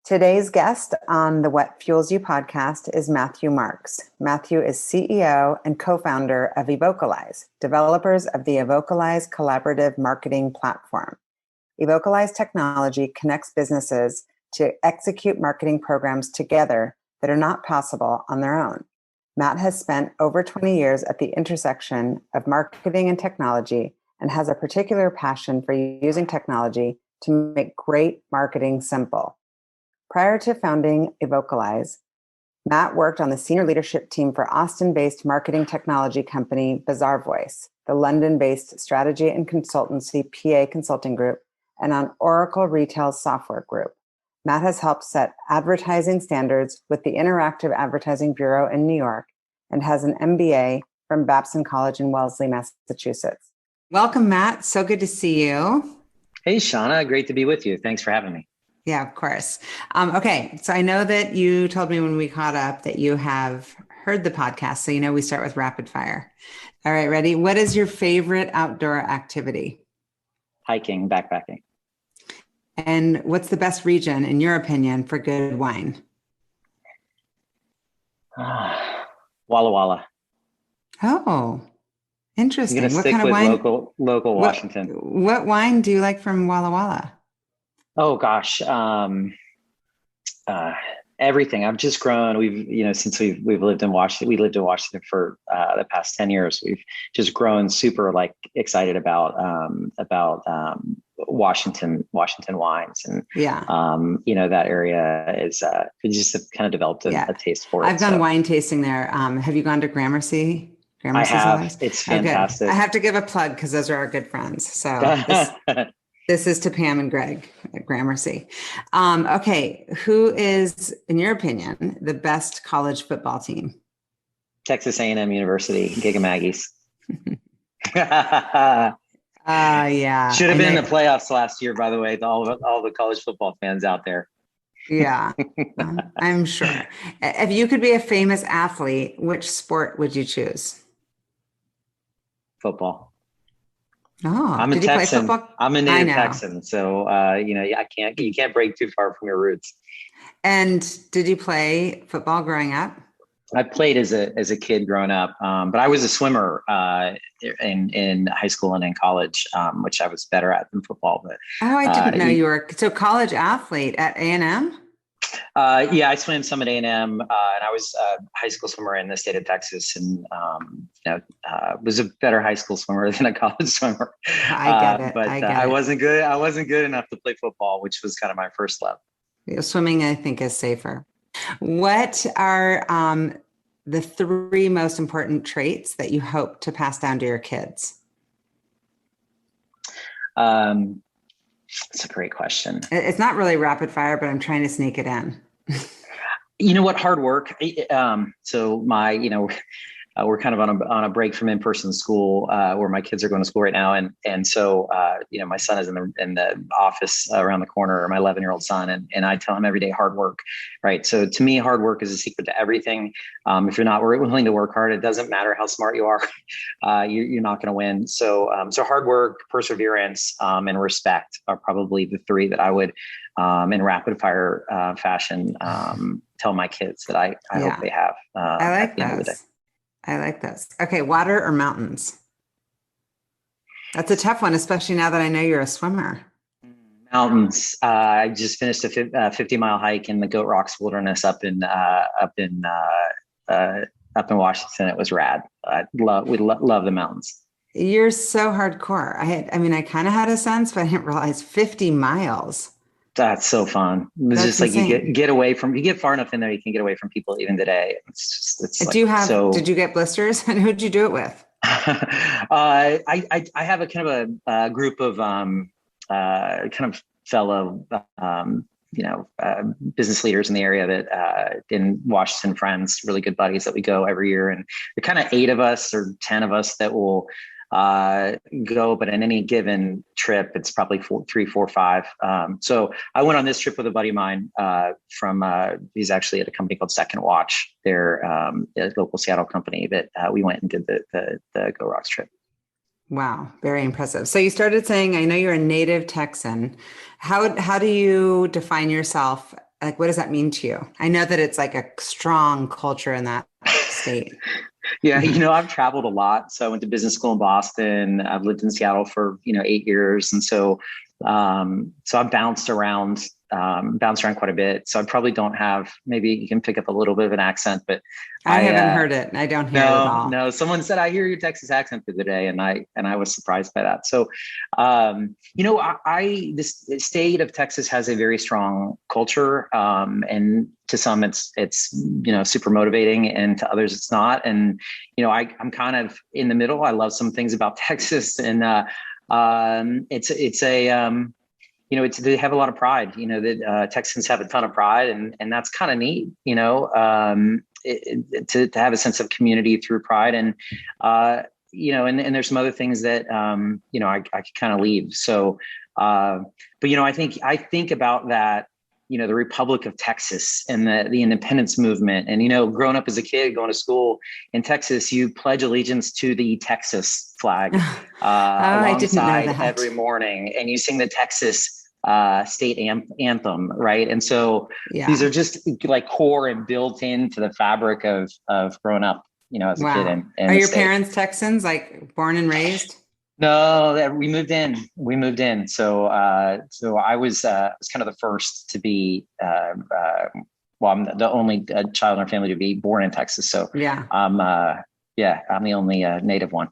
Today's guest on the What Fuels You podcast is Matthew Marx. Matthew is CEO and co-founder of Evocalize, developers of the Evocalize collaborative marketing platform. Evocalize technology connects businesses to execute marketing programs together that are not possible on their own. Matt has spent over 20 years at the intersection of marketing and technology and has a particular passion for using technology to make great marketing simple. Prior to founding Evocalize, Matt worked on the senior leadership team for Austin-based marketing technology company Bazaarvoice, the London-based strategy and consultancy PA Consulting Group, and on Oracle Retail Software Group. Matt has helped set advertising standards with the Interactive Advertising Bureau in New York and has an MBA from Babson College in Wellesley, Massachusetts. Welcome, Matt. So good to see you. Hey, Shauna. Great to be with you. Thanks for having me. Yeah, of course. Okay. So I know that you told me when we caught up that you have heard the podcast. So, we start with rapid fire. All right. Ready? What is your favorite outdoor activity? Hiking, backpacking. And what's the best region, in your opinion, for good wine? Walla Walla. Oh, interesting. I'm going to stick with local Washington. What wine do you like from Walla Walla? Oh gosh, everything. I've just grown. We've, since we've lived in Washington, we lived in Washington for the past 10 years. We've just grown super excited about Washington wines, and that area is we just have kind of developed a taste for it. I've done wine tasting there. Have you gone to Gramercy? I have. It's fantastic. I have to give a plug because those are our good friends. So. This is to Pam and Greg at Gramercy. Okay. Who is, in your opinion, the best college football team? Texas A&M University, Gigamaggies. Yeah. Should have been in the playoffs last year, by the way, to all the college football fans out there. Yeah, I'm sure. If you could be a famous athlete, which sport would you choose? Football. Oh, I'm a Texan. I'm a native Texan, so you can't break too far from your roots. And did you play football growing up? I played as a kid growing up, but I was a swimmer in high school and in college, which I was better at than football. But I didn't know you were so college athlete at A&M. Yeah, I swam some at A&M, and I was a high school swimmer in the state of Texas, and was a better high school swimmer than a college swimmer. I get it. But I wasn't good. I wasn't good enough to play football, which was kind of my first love. Swimming, I think, is safer. What are the three most important traits that you hope to pass down to your kids? It's a great question. It's not really rapid fire, but I'm trying to sneak it in. You know what? Hard work. So we're kind of on a break from in-person school where my kids are going to school right now. And so, my son is in the office around the corner, my 11-year-old son. And I tell him every day, hard work, right? So to me, hard work is the secret to everything. If you're not willing to work hard, it doesn't matter how smart you are, you're not going to win. So hard work, perseverance, and respect are probably the three that I would, in rapid fire fashion, tell my kids that I hope they have. I like that. I like this. Okay. Water or mountains? That's a tough one, especially now that I know you're a swimmer. Mountains. I just finished a 50-mile hike in the Goat Rocks Wilderness up in Washington. It was rad. We love the mountains. You're so hardcore. I kind of had a sense, but I didn't realize 50 miles. That's so fun. It's just insane. You get far enough in there, you can get away from people even today. Did you get blisters? And who'd you do it with? I have a kind of a group of kind of fellow business leaders in the area that in Washington, friends, really good buddies that we go every year. And there are kind of 8 of us or 10 of us that will go, but in any given trip, it's probably 3, 4, 5. So I went on this trip with a buddy of mine he's actually at a company called Second Watch. They're a local Seattle company that we went and did the Go Rocks trip. Wow. Very impressive. So you started saying, I know you're a native Texan. How do you define yourself like, what does that mean to you? I know that it's like a strong culture in that state. Yeah, I've traveled a lot. So I went to business school in Boston. I've lived in Seattle for 8 years, and so I've bounced around quite a bit. So I probably don't have. Maybe you can pick up a little bit of an accent, but I haven't heard it. I don't hear it at all. No. Someone said I hear your Texas accent the other day, and I was surprised by that. So, this state of Texas has a very strong culture, and to some it's super motivating, and to others it's not. And I'm kind of in the middle. I love some things about Texas, and they have a lot of pride. That Texans have a ton of pride, and that's kind of neat. To have a sense of community through pride, and and there's some other things that I could kind of leave. So, but I think about that. The Republic of Texas and the independence movement, and growing up as a kid, going to school in Texas, you pledge allegiance to the Texas flag alongside every morning, and you sing the Texas state anthem, right? And so these are just like core and built into the fabric of growing up, as a kid. Are your parents Texans, like born and raised? No, we moved in. So I was kind of the first to be. I'm the only child in our family to be born in Texas. So I'm the only native one.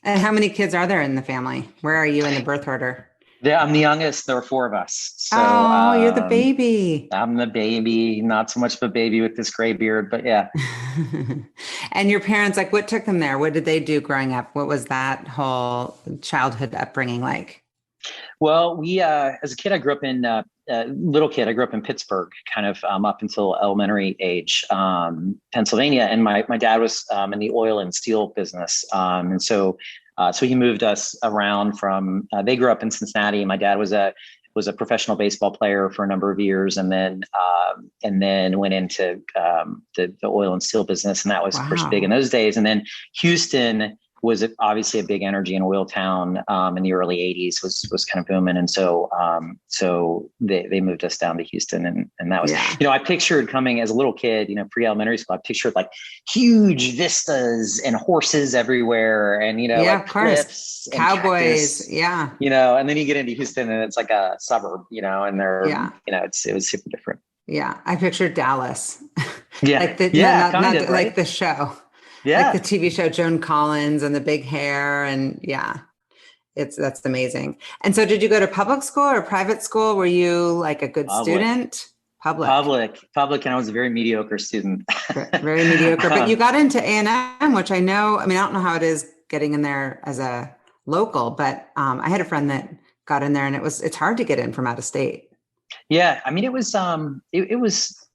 And how many kids are there in the family? Where are you in the birth order? Yeah, I'm the youngest. There are four of us. So, you're the baby. I'm the baby, not so much of a baby with this gray beard, but yeah. And your parents, like, what took them there? What did they do growing up? What was that whole childhood upbringing like? Well, we, as a kid, I grew up in, I grew up in Pittsburgh, kind of up until elementary age, Pennsylvania. And my dad was in the oil and steel business. And so he moved us around from, they grew up in Cincinnati. My dad was a professional baseball player for a number of years, and then went into the oil and steel business. And that was, of course, big in those days. And then Houston was obviously a big energy and oil town in the early 80s, was kind of booming. And so they moved us down to Houston, and that was, I pictured coming as a little kid, pre-elementary school, I pictured like huge vistas and horses everywhere, and, like cliffs, cowboys. And then you get into Houston and it's like a suburb, and they're, it was super different. Yeah. I pictured Dallas. Yeah. Not like the show. Yeah. Like the TV show Joan Collins and the big hair. And that's amazing. And so did you go to public school or private school? Were you like a good student? Public. And I was a very mediocre student. Very mediocre. But you got into A&M, which I don't know how it is getting in there as a local, but I had a friend that got in there, and it's hard to get in from out of state. Yeah. It was,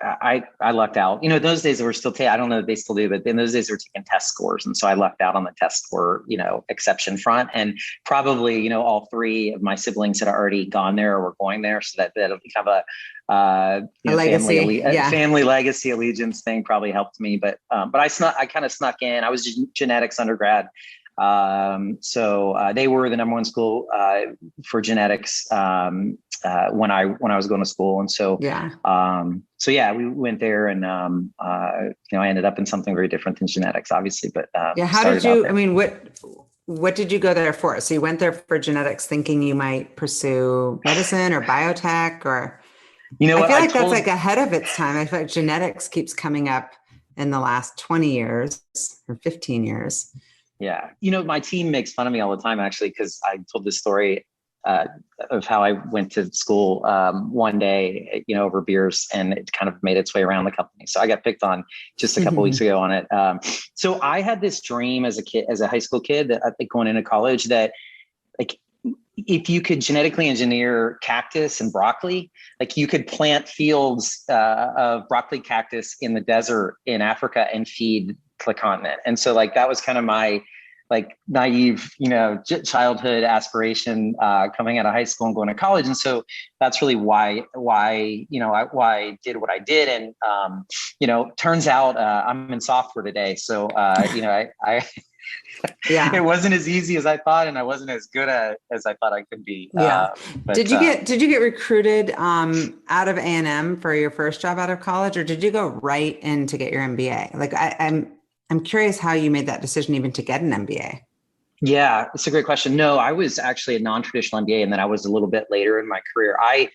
I lucked out. Those days were still, I don't know if they still do, but in those days they were taking test scores. And so I lucked out on the test score, exception front. And probably, all three of my siblings had already gone there or were going there. So that'll be kind of a legacy, family legacy allegiance thing probably helped me. But I kind of snuck in. I was genetics undergrad. So they were the number one school for genetics when I was going to school, and so we went there, and I ended up in something very different than genetics, obviously. But how did you? What did you go there for? So you went there for genetics, thinking you might pursue medicine or biotech, or I feel like that's like ahead of its time. I feel like genetics keeps coming up in the last 20 years or 15 years. Yeah. My team makes fun of me all the time, actually, because I told this story of how I went to school one day, over beers, and it kind of made its way around the company. So I got picked on just a couple weeks ago on it. So I had this dream as a high school kid, that I think going into college, that like, if you could genetically engineer cactus and broccoli, like you could plant fields of broccoli cactus in the desert in Africa and feed the continent. And so like, that was kind of my like naive, childhood aspiration coming out of high school and going to college. And so that's really why I did what I did. And, turns out I'm in software today. So, Yeah. It wasn't as easy as I thought, and I wasn't as good as I thought I could be. Yeah. But, did you get recruited out of A&M for your first job out of college, or did you go right in to get your MBA? Like I'm curious how you made that decision even to get an MBA. Yeah, it's a great question. No, I was actually a non-traditional MBA, and then I was a little bit later in my career. I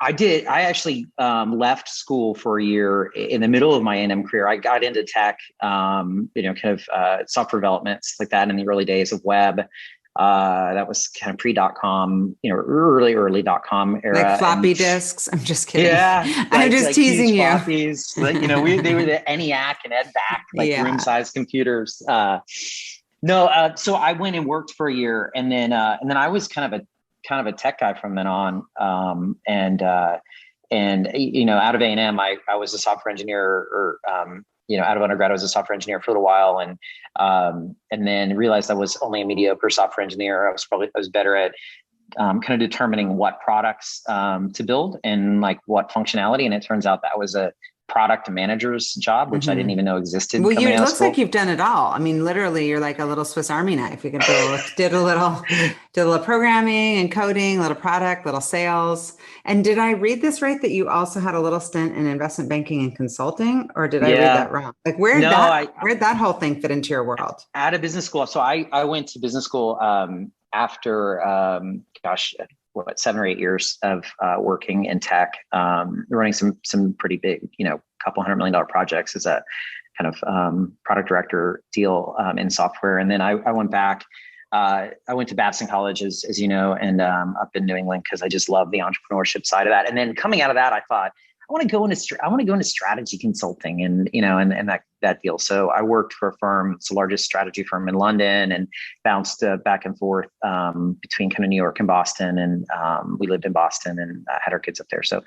actually left school for a year in the middle of my A&M career. I got into tech, software development, stuff like that in the early days of web. That was kind of pre.com, early .com era. Like floppy disks. I'm just kidding. Yeah. I'm just teasing you. Floppies. They were the ENIAC and EDVAC, room-sized computers. So I went and worked for a year, and then I was kind of a tech guy from then on. Out of A&M, I was a software engineer, out of undergrad, I was a software engineer for a little while, and then realized I was only a mediocre software engineer. I was better at kind of determining what products to build and like what functionality. And it turns out that was a product manager's job, which I didn't even know existed. Well, it looks like you've done it all. I mean, literally, you're like a little Swiss Army knife. You can did a little programming and coding, a little product, little sales. And did I read this right, that you also had a little stint in investment banking and consulting, or did I read that wrong? Like where'd that whole thing fit into your world? Out of business school. So I went to business school after 7 or 8 years of working in tech, running some pretty big, couple $100 million projects as a kind of product director deal in software. And then I went back. I went to Babson College, as you know, and up in New England because I just love the entrepreneurship side of that. And then coming out of that, I thought I want to go into strategy consulting and that deal. So I worked for a firm, it's the largest strategy firm in London, and bounced back and forth between kind of New York and Boston. And we lived in Boston and had our kids up there. So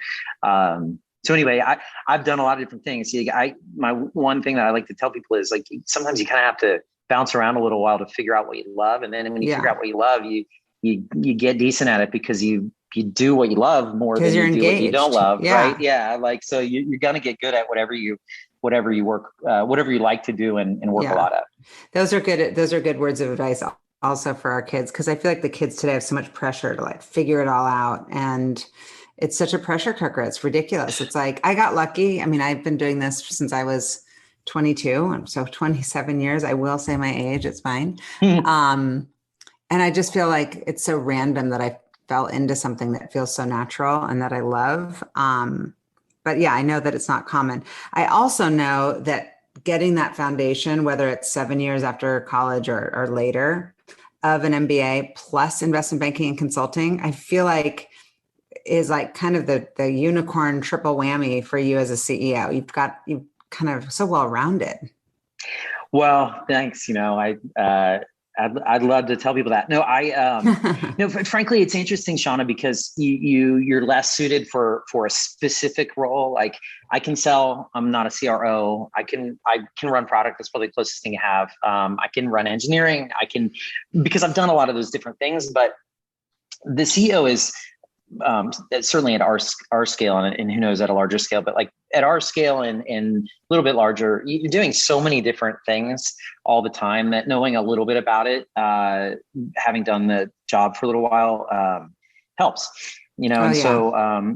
anyway, I've done a lot of different things. My one thing that I like to tell people is like, sometimes you kind of have to bounce around a little while to figure out what you love. And then when you figure out what you love, you get decent at it because you do what you love more than you do what you don't love. Yeah. Right. Yeah. Like, so you're going to get good at whatever you work, whatever you like to do and work a lot at. Those are good words of advice also for our kids. Cause I feel like the kids today have so much pressure to like figure it all out. And it's such a pressure cooker. It's ridiculous. It's like, I got lucky. I mean, I've been doing this since I was 22. So 27 years, I will say my age, it's fine. And I just feel like it's so random that I fell into something that feels so natural and that I love. But yeah, I know that it's not common. I also know that getting that foundation, whether it's 7 years after college or later, of an MBA plus investment banking and consulting, I feel like is like kind of the unicorn triple whammy for you as a CEO. You've kind of so well-rounded. Well, thanks. I'd love to tell people that. No, frankly, it's interesting, Shauna, because you're less suited for a specific role. Like I can sell, I'm not a CRO. I can run product. That's probably the closest thing you have. I can run engineering. Because I've done a lot of those different things, but the CEO is, certainly at our scale, and who knows at a larger scale, but like at our scale and a little bit larger, you're doing so many different things all the time that knowing a little bit about it, having done the job for a little while, helps, So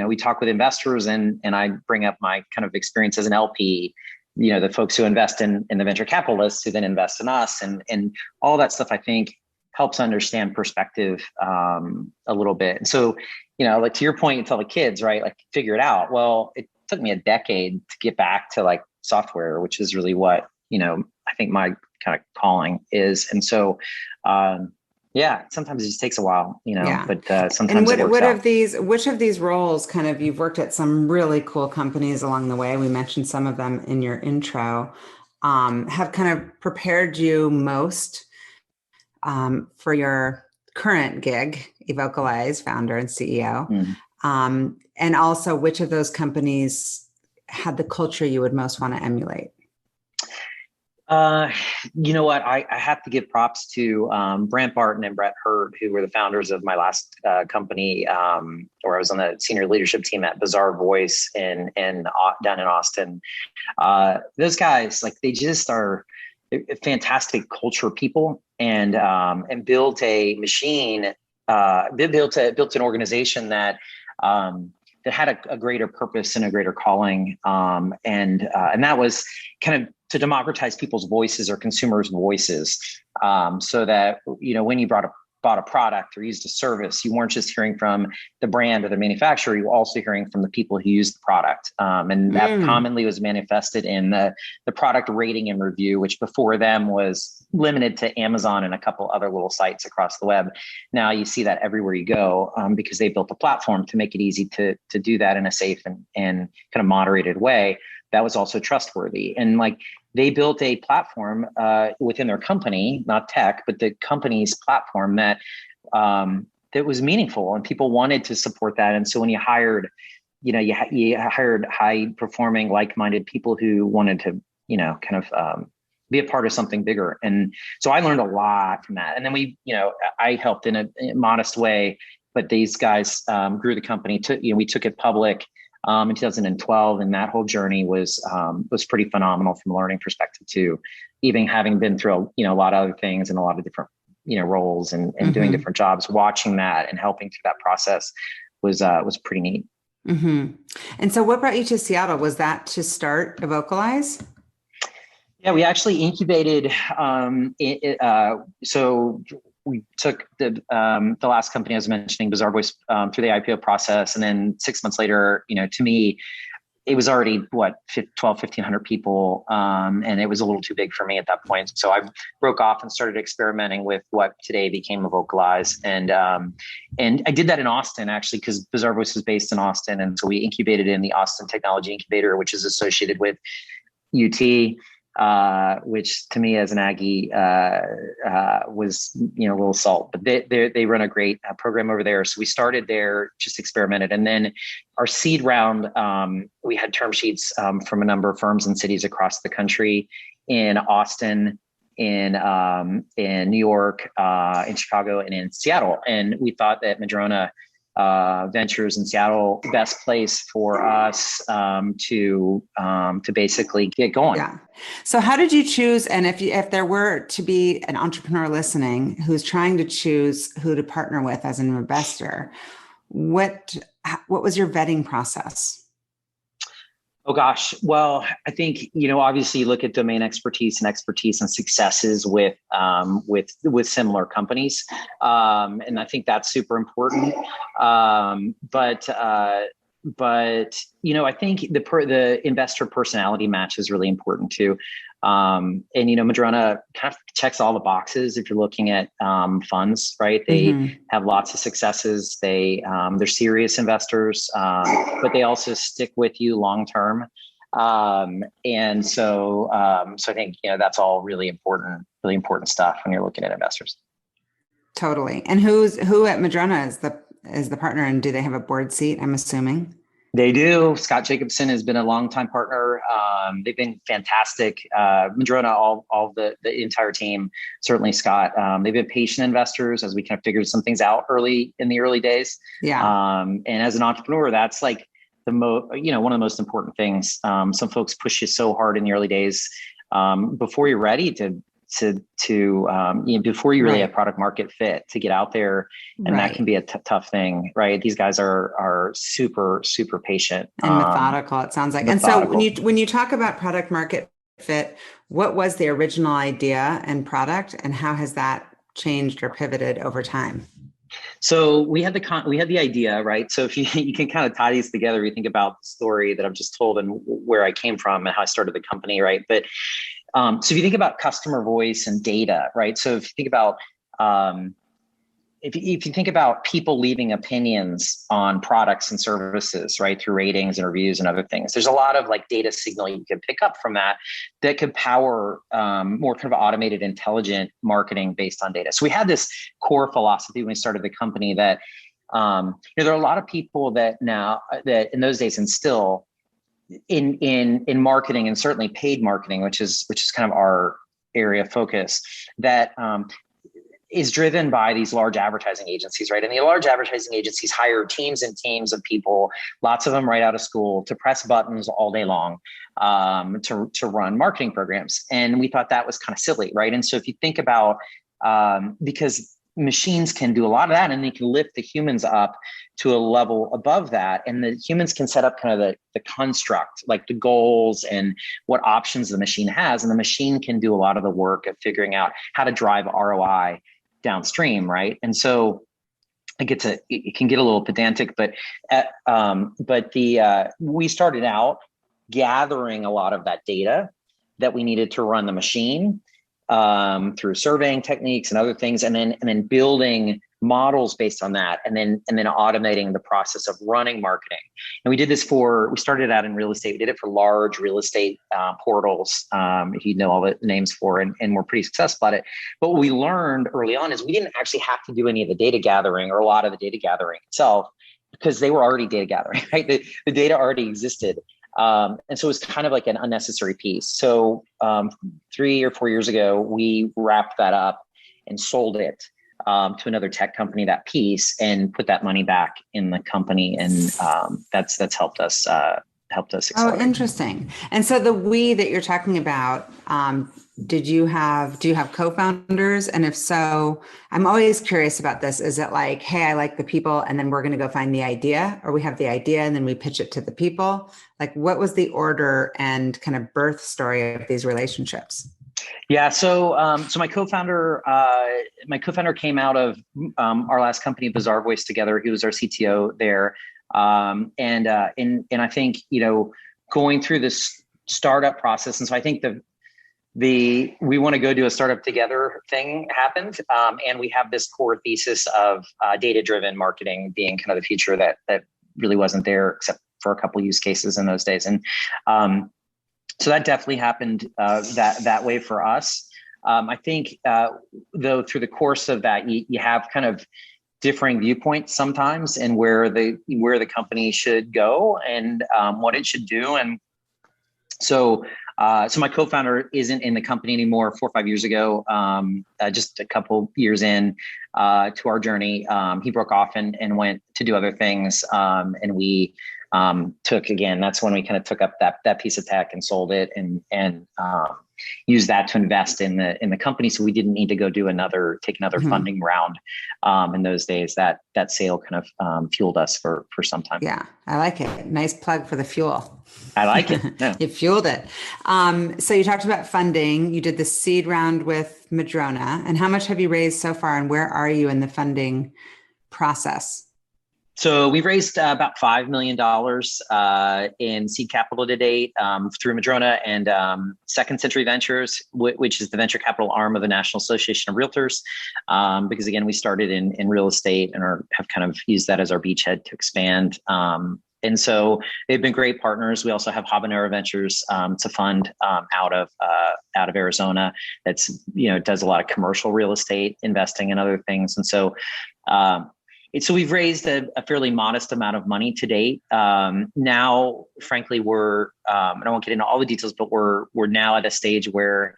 we talk with investors and I bring up my kind of experience as an LP, the folks who invest in the venture capitalists who then invest in us and all that stuff, I think helps understand perspective a little bit. And so, like to your point, you tell the kids, right, like figure it out. Well, it took me a decade to get back to like software, which is really what, I think my kind of calling is. And so, sometimes it just takes a while, but sometimes it works out. Which of these roles kind of, you've worked at some really cool companies along the way. We mentioned some of them in your intro, have kind of prepared you most for your current gig, Evocalize, founder and CEO. And also which of those companies had the culture you would most want to emulate? Uh, you know what? I have to give props to Brent Barton and Brett Hurd, who were the founders of my last company, where I was on the senior leadership team at Bazaarvoice in down in Austin. Those guys, like, they just are fantastic culture people, and built a machine. Built an organization that that had a greater purpose and a greater calling, and that was kind of to democratize people's voices or consumers' voices, so that, you know, when you bought a product or used a service, you weren't just hearing from the brand or the manufacturer, you were also hearing from the people who used the product. And that commonly was manifested in the product rating and review, which before them was limited to Amazon and a couple other little sites across the web. Now you see that everywhere you go, because they built a platform to make it easy to do that in a safe and kind of moderated way that was also trustworthy. And like, they built a platform within their company, not tech, but the company's platform that that was meaningful, and people wanted to support that. And so when you hired, you know, you hired high performing, like-minded people who wanted to, you know, kind of be a part of something bigger. And so I learned a lot from that. And then I helped in a modest way, but these guys grew the company. We took it public in 2012, and that whole journey was pretty phenomenal from a learning perspective too. Even having been through a lot of other things and a lot of different roles and doing different jobs, watching that and helping through that process was pretty neat. Mm-hmm. And so, what brought you to Seattle? Was that to start Evocalize? Yeah, we actually incubated. So we took the last company I was mentioning, Bazaarvoice, through the IPO process. And then 6 months later, to me, it was already 1,200 people. And it was a little too big for me at that point. So I broke off and started experimenting with what today became Evocalize. And I did that in Austin, actually, because Bazaarvoice is based in Austin. And so we incubated in the Austin Technology Incubator, which is associated with UT. Which to me as an Aggie was a little salt, but they run a great program over there. So we started there, just experimented, and then our seed round, we had term sheets from a number of firms and cities across the country, in Austin, in New York, in Chicago, and in Seattle. And we thought that Madrona Ventures in Seattle, best place for us to basically get going. Yeah. So how did you choose? And if there were to be an entrepreneur listening who's trying to choose who to partner with as an investor, what was your vetting process? Oh gosh. Well, I think, obviously you look at domain expertise and successes with similar companies. And I think that's super important. But I think the investor personality match is really important too. Madrona kind of checks all the boxes if you're looking at funds, right? They have lots of successes. They're serious investors, but they also stick with you long term. And so I think that's all really important stuff when you're looking at investors. Totally. And who at Madrona is the partner, and do they have a board seat, I'm assuming? They do. Scott Jacobson has been a longtime partner. They've been fantastic. Madrona, all the entire team, certainly Scott. They've been patient investors as we kind of figured some things out in the early days. Yeah. And as an entrepreneur, that's like one of the most important things. Some folks push you so hard in the early days before you're ready before you really have product market fit to get out there, and that can be a tough thing, right? These guys are super, super patient and methodical. It sounds like. Methodical. And so when you talk about product market fit, what was the original idea and product, and how has that changed or pivoted over time? So we had the idea, right? So if you can kind of tie these together, you think about the story that I've just told and where I came from and how I started the company, right? But so if you think about customer voice and data, right? So if you think about if you think about people leaving opinions on products and services, right, through ratings and reviews and other things, there's a lot of like data signal you can pick up from that could power more kind of automated, intelligent marketing based on data. So we had this core philosophy when we started the company that there are a lot of people that in those days and still, in marketing, and certainly paid marketing, which is kind of our area of focus, that is driven by these large advertising agencies, right? And the large advertising agencies hire teams and teams of people, lots of them right out of school, to press buttons all day long, to run marketing programs. And we thought that was kind of silly, right? And so if you think about, because machines can do a lot of that, and they can lift the humans up to a level above that, and the humans can set up kind of the construct, like the goals and what options the machine has, and the machine can do a lot of the work of figuring out how to drive ROI downstream, right? And so it can get a little pedantic, but we started out gathering a lot of that data that we needed to run the machine, through surveying techniques and other things, and then building models based on that, and then automating the process of running marketing. And we did this we started out in real estate. We did it for large real estate portals, if you know all the names for, and we're pretty successful at it. But what we learned early on is we didn't actually have to do any of the data gathering, or a lot of the data gathering itself, because they were already data gathering, right? The data already existed. And so it was kind of like an unnecessary piece. So 3 or 4 years ago, we wrapped that up and sold it to another tech company, that piece, and put that money back in the company. And that's helped us accelerate. Oh, interesting. And so the we that you're talking about, do you have co-founders? And if so, I'm always curious about this. Is it like, hey, I like the people, and then we're going to go find the idea, or we have the idea and then we pitch it to the people? Like, what was the order and kind of birth story of these relationships? Yeah. So my co-founder came out of our last company, Bazaarvoice, together. He was our CTO there. And I think, going through this startup process. And so I think we want to go do a startup together thing happened. And we have this core thesis of data-driven marketing being kind of the future that really wasn't there, except for a couple of use cases in those days. And so that definitely happened that way for us. I think, though, through the course of that, you have kind of differing viewpoints sometimes, and where the company should go, and what it should do. And so my co-founder isn't in the company anymore. 4 or 5 years ago, just a couple years in to our journey, he broke off and went to do other things. And we that's when we kind of took up that piece of tech and sold it, and used that to invest in the company. So we didn't need to go take another funding round. In those days, that sale kind of fueled us for some time. Yeah, I like it. Nice plug for the fuel. I like it. Yeah. You fueled it. So you talked about funding. You did the seed round with Madrona. And how much have you raised so far, and where are you in the funding process? So we've raised about $5 million in seed capital to date, through Madrona and Second Century Ventures, which is the venture capital arm of the National Association of Realtors. Because again, we started in real estate and have kind of used that as our beachhead to expand. And so they've been great partners. We also have Habanero Ventures to fund out of Arizona. That's does a lot of commercial real estate investing and other things. And so. So we've raised a fairly modest amount of money to date. Now, frankly, we're I won't get into all the details, but we're now at a stage where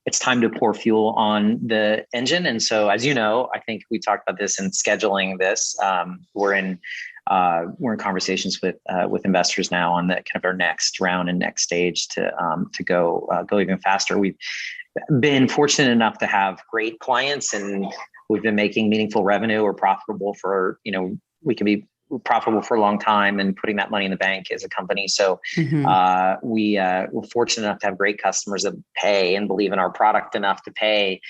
it's time to pour fuel on the engine. And so, as you know, I think we talked about this in scheduling this. We're in conversations with investors now on the kind of our next round and next stage to go even faster. We've been fortunate enough to have great clients, and we've been making meaningful revenue, or profitable for, we can be profitable for a long time and putting that money in the bank as a company. So we're fortunate enough to have great customers that pay and believe in our product enough to pay,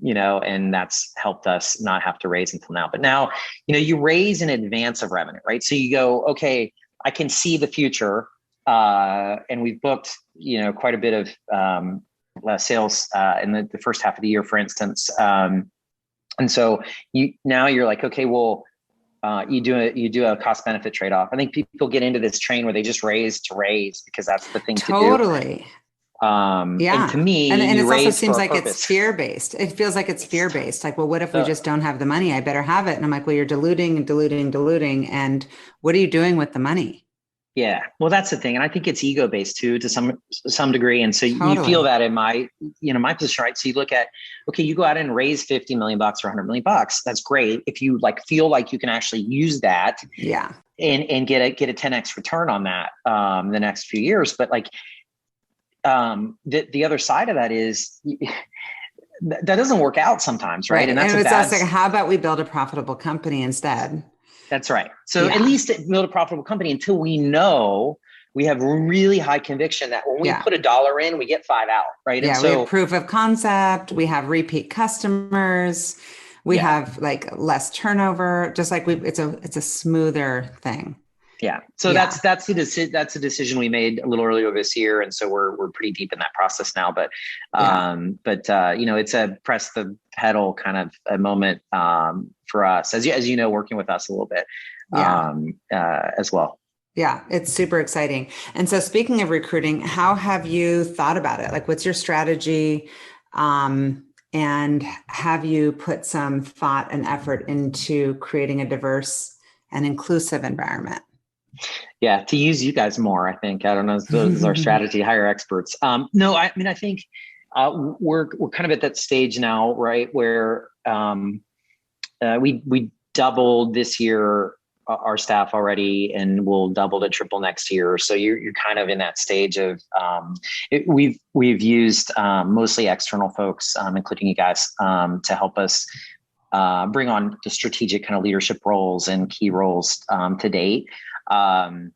and that's helped us not have to raise until now. But now, you raise in advance of revenue, right? So you go, okay, I can see the future. And we've booked, quite a bit of sales in the first half of the year, for instance. And so you're like, okay, well, you do a cost benefit trade-off. I think people get into this train where they just raise to raise because that's the thing to do. Totally. And to me, and it also seems like it's fear-based. It feels like it's fear-based. Like, well, what if we just don't have the money? I better have it. And I'm like, well, you're diluting and diluting and diluting. And what are you doing with the money? Yeah. Well, that's the thing. And I think it's ego based too, to some degree. And so you feel Totally. that in my position, right? So you look at, okay, you go out and raise 50 million bucks or 100 million bucks. That's great. If you like, feel like you can actually use that Yeah. and get a 10x return on that, the next few years. But like, the other side of that is that doesn't work out sometimes. Right. And that's And it's also like, how about we build a profitable company instead? That's right. So at least build a profitable company until we know we have really high conviction that when we put $1 in, we get 5 out. Right. Yeah. And so we have proof of concept. We have repeat customers. We have like less turnover, just like it's a smoother thing. Yeah. So that's a decision we made a little earlier this year. And so we're pretty deep in that process now, but it's a press the pedal kind of a moment, for us, as you know, working with us a little bit, as well. Yeah, it's super exciting. And so speaking of recruiting, how have you thought about it? Like, what's your strategy? And have you put some thought and effort into creating a diverse and inclusive environment? Yeah, to use you guys more, I think. I don't know, this is our strategy, hire experts. No, I mean, I think we're kind of at that stage now, right, where we doubled this year our staff already, and we'll double to triple next year. So you're kind of in that stage of we've used mostly external folks, including you guys, to help us bring on the strategic kind of leadership roles and key roles to date. And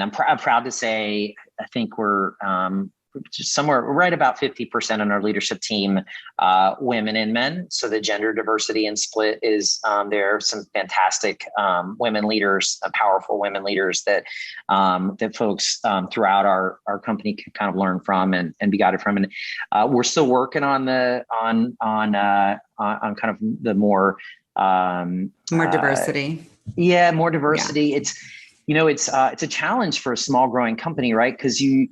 I'm proud to say, I think we're just somewhere right about 50% on our leadership team, women and men. So the gender diversity and split is there are some fantastic women leaders, powerful women leaders that folks throughout our company can kind of learn from and be guided from. And we're still working on kind of the more diversity. More diversity. Yeah. It's a challenge for a small growing company, right? Because you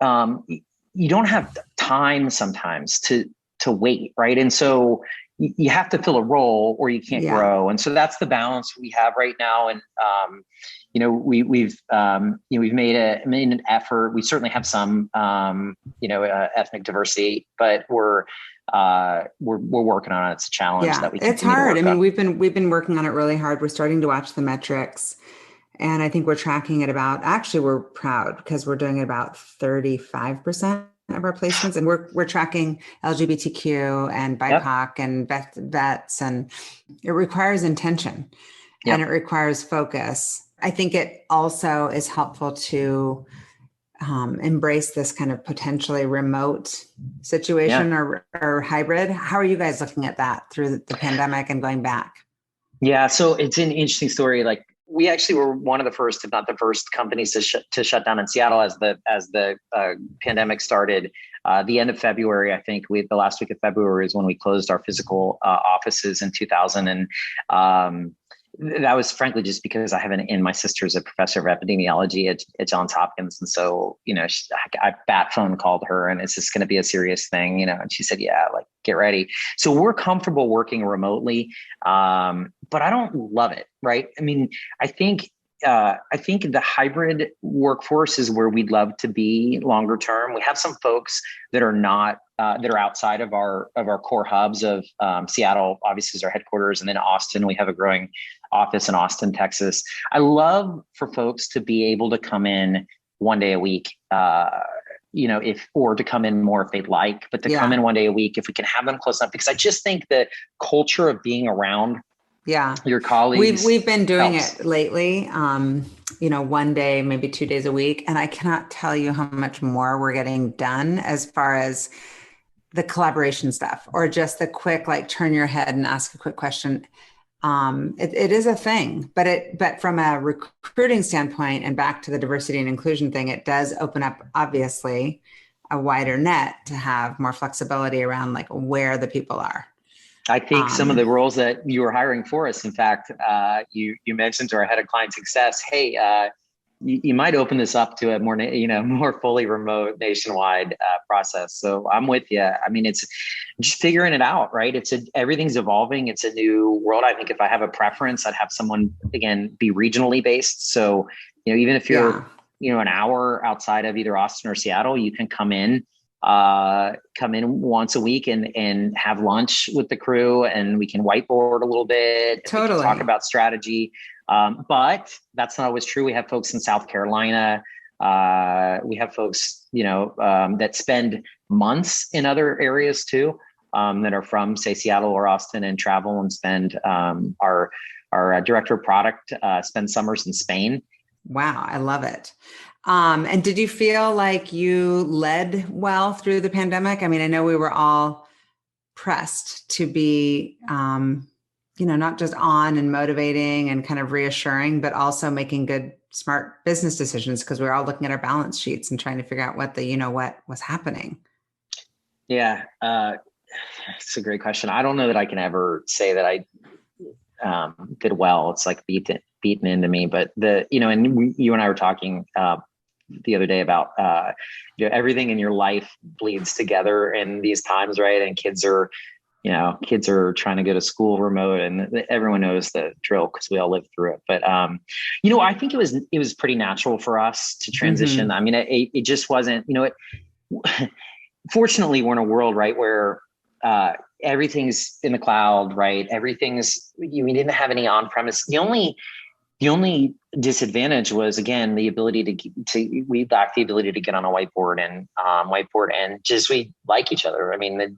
don't have time sometimes to wait, right? And so you have to fill a role or you can't grow. And so that's the balance we have right now. And we've made an effort. We certainly have some ethnic diversity, but we're working on it. It's a challenge that we. It's hard. I mean, we've been working on it really hard. We're starting to watch the metrics. And I think we're tracking it we're proud because we're doing about 35% of our placements, and we're tracking LGBTQ and BIPOC and vets, and it requires intention and it requires focus. I think it also is helpful to embrace this kind of potentially remote situation or hybrid. How are you guys looking at that through the pandemic and going back? Yeah, so it's an interesting story. Like, we actually were one of the first, if not the first, companies to shut down in Seattle as the pandemic started. The end of February, I think the last week of February is when we closed our physical offices in 2000. And that was frankly just because I have my sister's a professor of epidemiology at Johns Hopkins. And so, I bat phone called her and is this going to be a serious thing? And she said, yeah, like, get ready. So we're comfortable working remotely. But I don't love it. Right. I mean, I think the hybrid workforce is where we'd love to be longer term. We have some folks that are not, that are outside of our core hubs of Seattle, obviously is our headquarters. And then Austin, we have a growing office in Austin, Texas. I love for folks to be able to come in one day a week, or to come in more if they'd like, but to come in one day a week, if we can have them close enough, because I just think the culture of being around your colleagues. We've been doing it lately, one day, maybe 2 days a week. And I cannot tell you how much more we're getting done as far as the collaboration stuff, or just the quick, like, turn your head and ask a quick question. It is a thing, but from a recruiting standpoint and back to the diversity and inclusion thing, it does open up, obviously, a wider net to have more flexibility around like where the people are. I think some of the roles that you were hiring for us, in fact, you mentioned to our head of client success, hey, you might open this up to a more fully remote nationwide process. So I'm with you. I mean, it's just figuring it out, right? Everything's evolving. It's a new world. I think if I have a preference, I'd have someone, again, be regionally based. So Even if you're, an hour outside of either Austin or Seattle, you can come in once a week and have lunch with the crew, and we can whiteboard a little bit. Totally. We can talk about strategy. But that's not always true. We have folks in South Carolina. We have folks, that spend months in other areas too, that are from, say, Seattle or Austin, and travel and spend, our director of product spends summers in Spain. Wow. I love it. And did you feel like you led well through the pandemic? I mean, I know we were all pressed to be, not just on and motivating and kind of reassuring, but also making good, smart business decisions, because we were all looking at our balance sheets and trying to figure out what what was happening. Yeah. It's a great question. I don't know that I can ever say that I did well. It's like beaten into me, but and you and I were talking the other day about everything in your life bleeds together in these times, right? And kids are trying to go to school remote, and everyone knows the drill because we all lived through it. But I think it was pretty natural for us to transition. Mm-hmm. I mean, it just wasn't. Fortunately, we're in a world, right, where everything's in the cloud, right? We didn't have any on-premise. The only disadvantage was, again, the ability we lacked the ability to get on a whiteboard and just, we like each other. I mean, the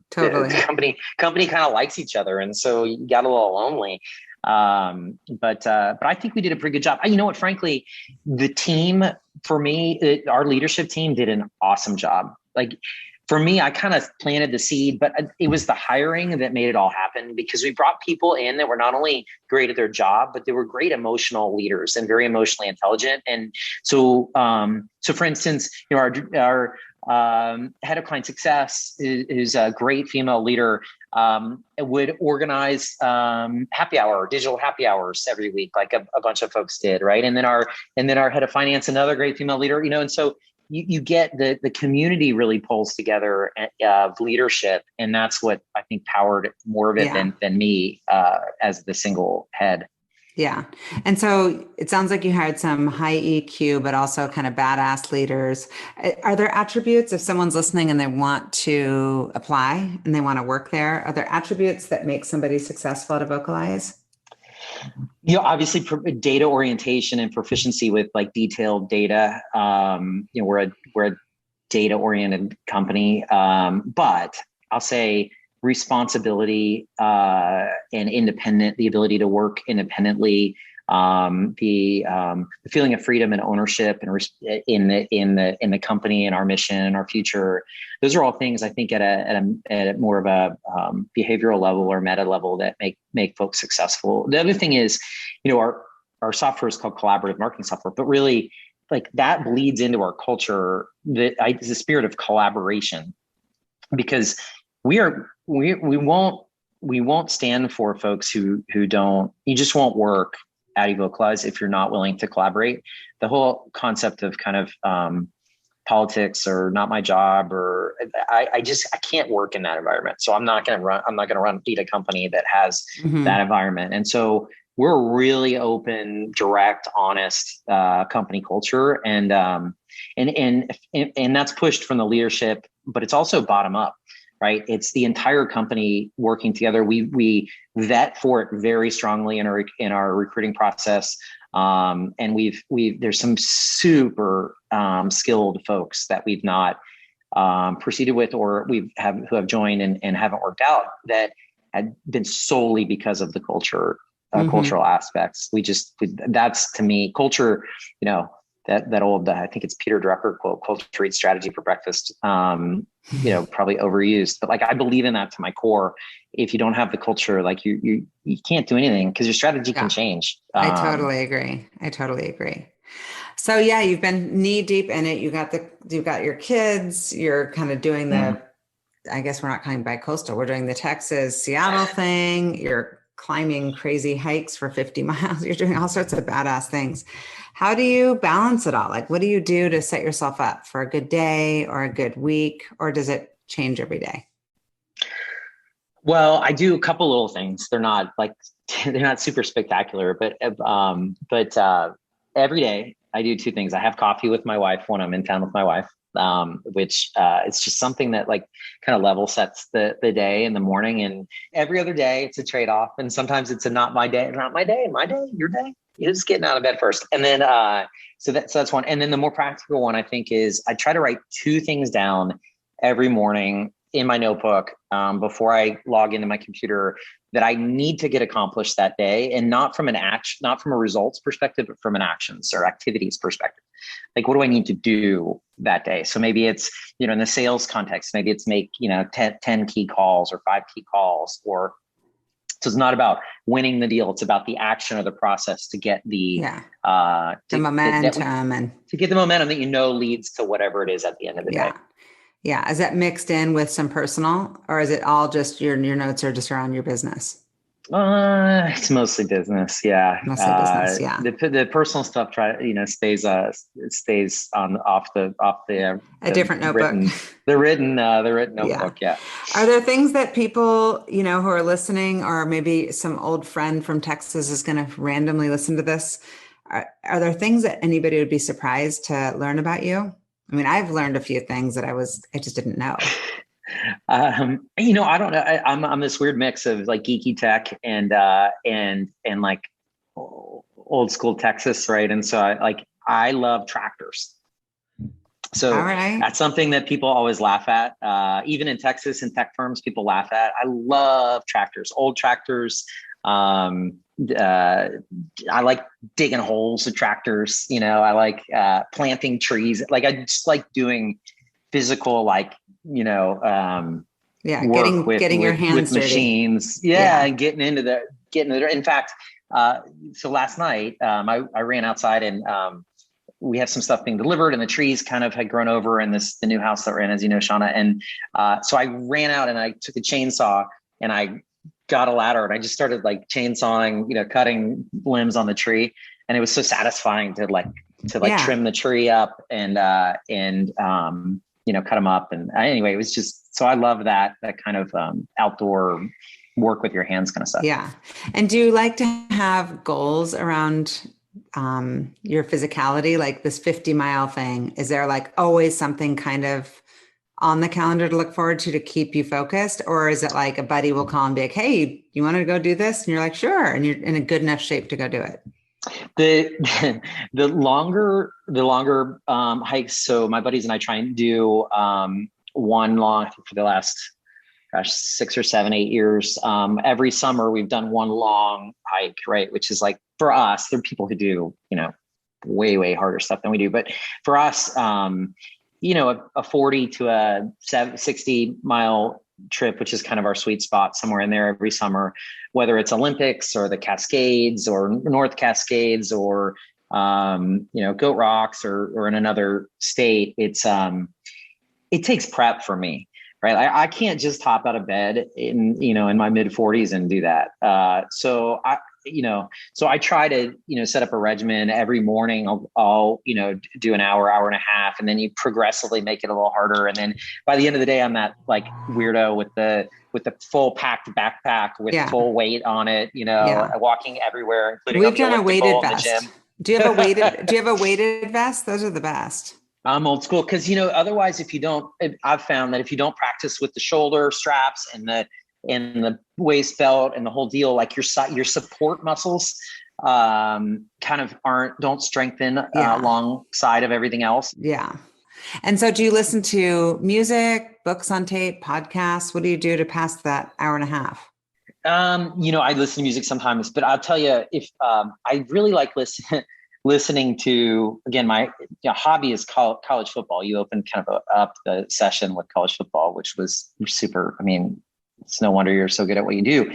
company kind of likes each other. And so you got a little lonely. But I think we did a pretty good job. Frankly, the team, for me, our leadership team did an awesome job. Like, for me, I kind of planted the seed, but it was the hiring that made it all happen, because we brought people in that were not only great at their job, but they were great emotional leaders and very emotionally intelligent. And so for instance, our head of client success is a great female leader, would organize digital happy hours every week, like a bunch of folks did, right? And then our head of finance, another great female leader, and so you get the community really pulls together of leadership. And that's what I think powered more of it than me as the single head. Yeah. And so it sounds like you hired some high EQ, but also kind of badass leaders. Are there attributes, if someone's listening and they want to apply and they want to work there, are there attributes that make somebody successful at Evocalize? Obviously data orientation and proficiency with like detailed data. We're a data oriented company. But I'll say responsibility, and the ability to work independently, the feeling of freedom and ownership and in the company and our mission and our future. Those are all things I think at a more of a behavioral level or meta level that make folks successful. The other thing is, our software is called collaborative marketing software, but really like that bleeds into our culture. The spirit of collaboration, because we won't stand for folks who you just won't work at Evocalize if you're not willing to collaborate. The whole concept of kind of politics or not my job, or I can't work in that environment. So I'm not going to lead a company that has that environment. And so we're a really open, direct, honest company culture, and that's pushed from the leadership, but it's also bottom up. Right. It's the entire company working together. We vet for it very strongly in our recruiting process. And there's some super skilled folks that we've not proceeded with, or who have joined and haven't worked out, that had been solely because of the cultural aspects. That's, to me, culture, that old, I think it's Peter Drucker quote, culture eats strategy for breakfast, probably overused, but like, I believe in that to my core. If you don't have the culture, like you can't do anything, because your strategy can change. I totally agree. So yeah, you've been knee deep in it. You've got your kids, you're kind of doing I guess we're not coming by coastal. We're doing the Texas, Seattle thing. You're climbing crazy hikes for 50 miles. You're doing all sorts of badass things. How do you balance it all? Like, what do you do to set yourself up for a good day or a good week, or does it change every day? Well, I do a couple little things. They're not super spectacular, but every day I do two things. I have coffee with my wife when I'm in town with my wife, which it's just something that like kind of level sets the day in the morning. And every other day it's a trade-off. And sometimes it's a not my day, your day. You're just getting out of bed first. And then so that's one. And then the more practical one, I think, is I try to write two things down every morning in my notebook before I log into my computer that I need to get accomplished that day, and not from a results perspective, but from an actions or activities perspective. Like, what do I need to do that day? So maybe it's, in the sales context, maybe it's make, 10 key calls or 5 key calls, so it's not about winning the deal. It's about the action or the process to get the momentum to get the momentum that leads to whatever it is at the end of the day. Yeah. Is that mixed in with some personal, or is it all just your notes are just around your business? It's mostly business. Yeah. Mostly business. Yeah. The personal stuff stays off the a different notebook. The written notebook. Yeah. Are there things that people, who are listening, or maybe some old friend from Texas is going to randomly listen to this? Are there things that anybody would be surprised to learn about you? I mean, I've learned a few things that I just didn't know. I don't know. I'm this weird mix of like geeky tech and like old school Texas, right? And so I love tractors. So that's something that people always laugh at. Even in Texas, in tech firms, people laugh at. I love tractors, old tractors. I like digging holes with tractors. I like planting trees. Like, I just like doing physical, getting your hands with machines. And getting into there. In fact, so last night I ran outside and we have some stuff being delivered, and the trees kind of had grown over in the new house that we're in, as you know, Shauna. And so I ran out and I took a chainsaw and I got a ladder and I just started like chainsawing, cutting limbs on the tree. And it was so satisfying to trim the tree up and cut them up. And anyway, it was just, so I love that kind of outdoor work with your hands kind of stuff. Yeah. And do you like to have goals around your physicality, like this 50-mile thing? Is there like always something kind of on the calendar to look forward to keep you focused? Or is it like a buddy will call and be like, hey, you want to go do this? And you're like, sure. And you're in a good enough shape to go do it. The longer hikes. So my buddies and I try and do one long, I think for the last 6 or 7, 8 years. Every summer we've done one long hike, right? Which is like, for us, there are people who do, way, way harder stuff than we do. But for us, a 40 to a 60 mile trip, which is kind of our sweet spot, somewhere in there every summer, whether it's Olympics or the Cascades or North Cascades or, Goat Rocks or in another state. It takes prep for me, right? I can't just hop out of bed in my mid 40s and do that. So I try to, set up a regimen every morning. I'll do an hour and a half, and then you progressively make it a little harder. And then by the end of the day, I'm that like weirdo with the full packed backpack with full weight on it, walking everywhere, including we've done a weighted vest. Do you have a weighted vest? Those are the best. I'm old school because, otherwise, I've found that if you don't practice with the shoulder straps and the waist belt and the whole deal, like your support muscles kind of don't strengthen alongside of everything else. Yeah. And so do you listen to music, books on tape, podcasts? What do you do to pass that hour and a half? I listen to music sometimes, but I'll tell you, if I really like listening to, again, my hobby is college football. You opened kind of up the session with college football, which was super. I mean, it's no wonder you're so good at what you do.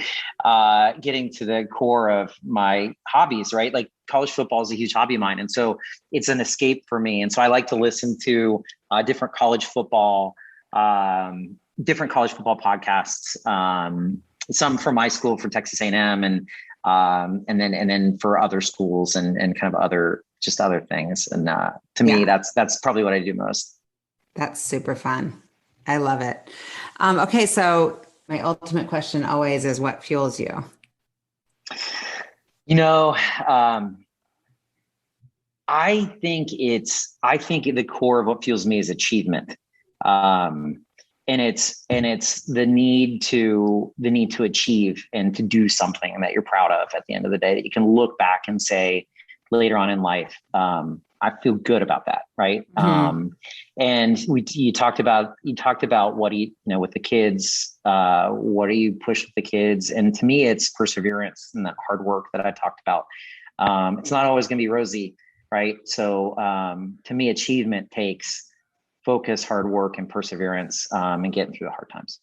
Getting to the core of my hobbies, right? Like college football is a huge hobby of mine. And so it's an escape for me. And so I like to listen to different college football podcasts, some from my school, for Texas A&M, and then for other schools and kind of other things. And to me, that's probably what I do most. That's super fun. I love it. Okay. So my ultimate question always is, what fuels you? I think the core of what fuels me is achievement. And it's the need to achieve and to do something that you're proud of at the end of the day, that you can look back and say later on in life, I feel good about that. Right. Mm-hmm. And you talked about what do you know, with the kids, what do you push with the kids? And to me, it's perseverance and that hard work that I talked about. It's not always going to be rosy. Right. So, to me, achievement takes focus, hard work, and perseverance, and getting through the hard times.